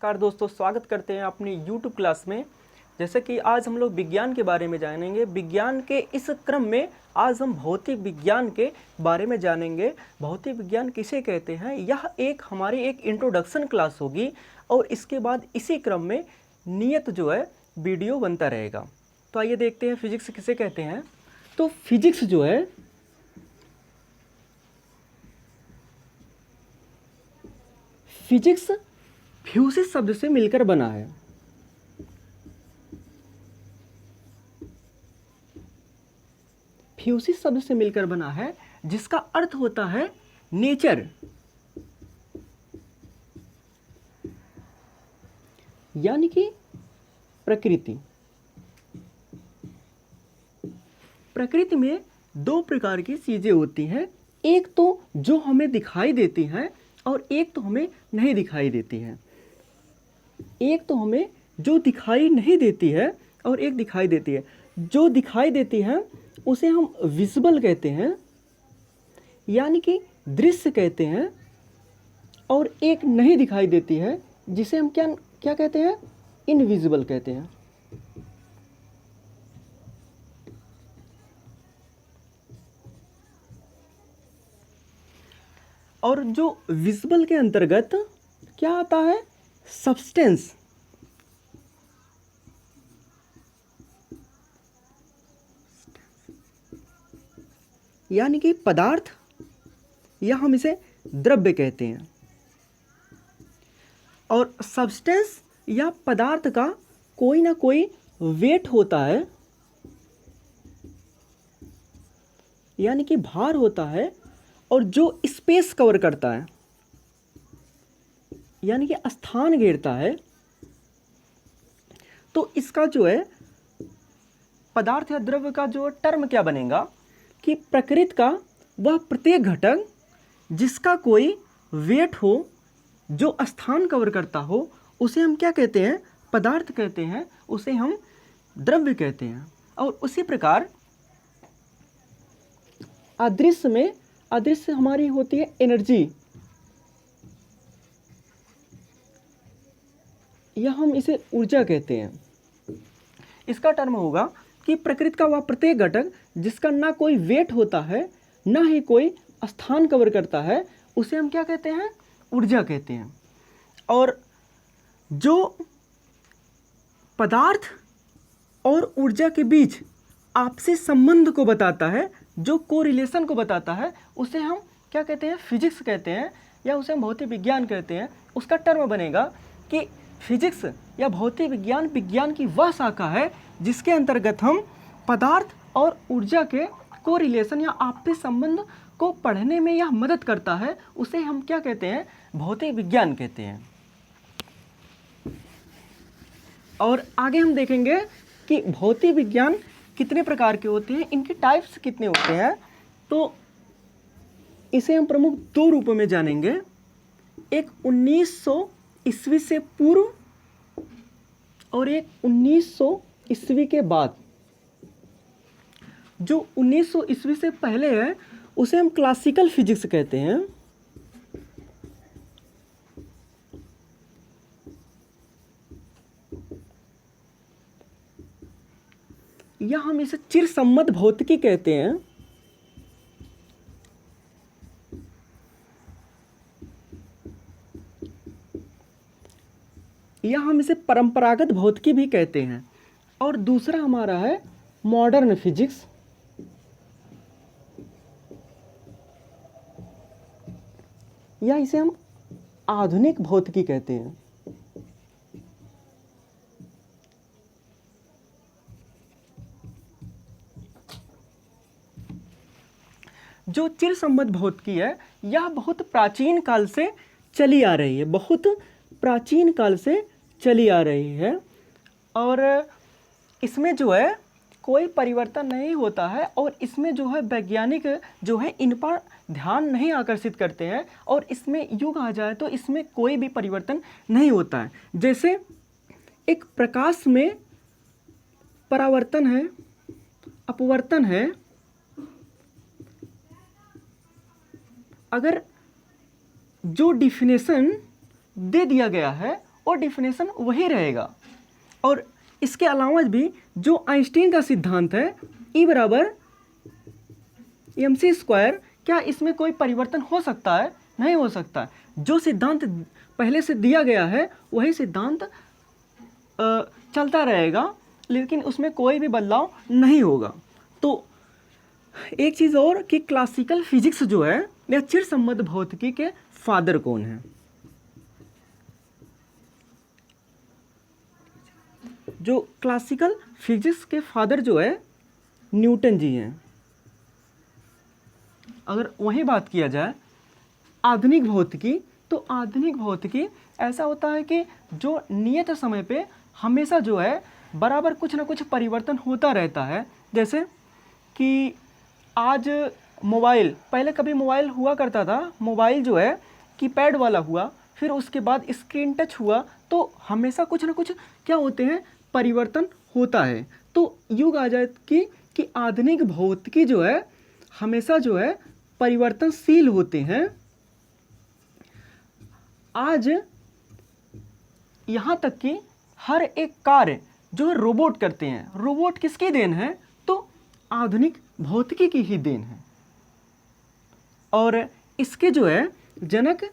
नमस्कार दोस्तों, स्वागत करते हैं अपनी YouTube क्लास में। जैसे कि आज हम लोग विज्ञान के बारे में जानेंगे। विज्ञान के इस क्रम में आज हम भौतिक विज्ञान के बारे में जानेंगे। भौतिक विज्ञान किसे कहते हैं, यह हमारी एक इंट्रोडक्शन क्लास होगी और इसके बाद इसी क्रम में नियत जो है वीडियो बनता रहेगा। तो आइए देखते हैं फिजिक्स किसे कहते हैं। तो फिजिक्स जो है फिजिक्स फ्यूसिस शब्द से मिलकर बना है। फ्यूसिस शब्द से मिलकर बना है जिसका अर्थ होता है नेचर, यानी कि प्रकृति। प्रकृति में दो प्रकार की चीजें होती हैं, एक तो जो हमें दिखाई देती हैं और एक तो हमें नहीं दिखाई देती है। एक तो हमें जो दिखाई नहीं देती है और एक दिखाई देती है। जो दिखाई देती है उसे हम विजिबल कहते हैं, यानी कि दृश्य कहते हैं, और एक नहीं दिखाई देती है जिसे हम क्या क्या कहते हैं, इनविजिबल कहते हैं। और जो विजिबल के अंतर्गत क्या आता है, सब्सटेंस, यानी कि पदार्थ, या हम इसे द्रव्य कहते हैं। और सब्सटेंस या पदार्थ का कोई ना कोई वेट होता है, यानी कि भार होता है, और जो स्पेस कवर करता है, यानी कि स्थान घेरता है। तो इसका जो है पदार्थ या द्रव्य का जो टर्म क्या बनेगा कि प्रकृति का वह प्रत्येक घटक जिसका कोई वेट हो, जो स्थान कवर करता हो, उसे हम क्या कहते हैं, पदार्थ कहते हैं, उसे हम द्रव्य कहते हैं। और उसी प्रकार अदृश्य में, अदृश्य हमारी होती है एनर्जी, या हम इसे ऊर्जा कहते हैं। इसका टर्म होगा कि प्रकृति का वह प्रत्येक घटक जिसका ना कोई वेट होता है, ना ही कोई स्थान कवर करता है, उसे हम क्या कहते हैं, ऊर्जा कहते हैं। और जो पदार्थ और ऊर्जा के बीच आपसी संबंध को बताता है, जो कोरिलेशन को बताता है, उसे हम क्या कहते हैं, फिजिक्स कहते हैं, या उसे हम भौतिक विज्ञान कहते हैं। उसका टर्म बनेगा कि फिजिक्स या भौतिक विज्ञान विज्ञान की वह शाखा है जिसके अंतर्गत हम पदार्थ और ऊर्जा के कोरिलेशन या आपसी संबंध को पढ़ने में यह मदद करता है। उसे हम क्या कहते हैं, भौतिक विज्ञान कहते हैं। और आगे हम देखेंगे कि भौतिक विज्ञान कितने प्रकार के होते हैं, इनके टाइप्स कितने होते हैं। तो इसे हम प्रमुख दो रूपों में जानेंगे, एक 1900 ईस्वी से पूर्व और एक 1900 ईस्वी के बाद। जो 1900 ईस्वी से पहले है उसे हम क्लासिकल फिजिक्स कहते हैं, या हम इसे चिरसम्मत भौतिकी कहते हैं, या हम इसे परंपरागत भौतिकी भी कहते हैं। और दूसरा हमारा है मॉडर्न फिजिक्स, या इसे हम आधुनिक भौतिकी कहते हैं। जो चिरसम्मत भौतिकी है यह बहुत प्राचीन काल से चली आ रही है, बहुत प्राचीन काल से चली आ रही है, और इसमें जो है कोई परिवर्तन नहीं होता है, और इसमें जो है वैज्ञानिक जो है इन पर ध्यान नहीं आकर्षित करते हैं, और इसमें यूँ कहा जाए तो इसमें कोई भी परिवर्तन नहीं होता है। जैसे एक प्रकाश में परावर्तन है, अपवर्तन है, अगर जो डिफिनेशन दे दिया गया है वो डिफिनेशन वही रहेगा। और इसके अलावा भी जो आइंस्टीन का सिद्धांत है E बराबर mc स्क्वायर, क्या इसमें कोई परिवर्तन हो सकता है? नहीं हो सकता। जो सिद्धांत पहले से दिया गया है वही सिद्धांत चलता रहेगा, लेकिन उसमें कोई भी बदलाव नहीं होगा। तो एक चीज़ और कि क्लासिकल फिजिक्स जो है या चिरसम्मत भौतिकी के फादर कौन है? जो क्लासिकल फिजिक्स के फादर जो है न्यूटन जी हैं। अगर वही बात किया जाए आधुनिक भौतिकी, तो आधुनिक भौतिकी ऐसा होता है कि जो नियत समय पे हमेशा जो है बराबर कुछ ना कुछ परिवर्तन होता रहता है। जैसे कि आज मोबाइल, पहले कभी मोबाइल हुआ करता था, मोबाइल जो है कीपैड वाला हुआ, फिर उसके बाद स्क्रीन टच हुआ, तो हमेशा कुछ ना कुछ क्या होते हैं, परिवर्तन होता है। तो युग आ जाए कि आधुनिक भौतिकी जो है हमेशा जो है परिवर्तनशील होते हैं। आज यहाँ तक कि हर एक कार्य जो है रोबोट करते हैं। रोबोट किसकी देन है? तो आधुनिक भौतिकी की ही देन है। और इसके जो है जनक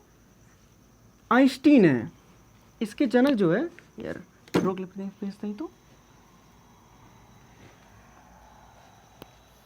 आइंस्टीन है। इसके जनक जो है, यार रोक लेते हैं तो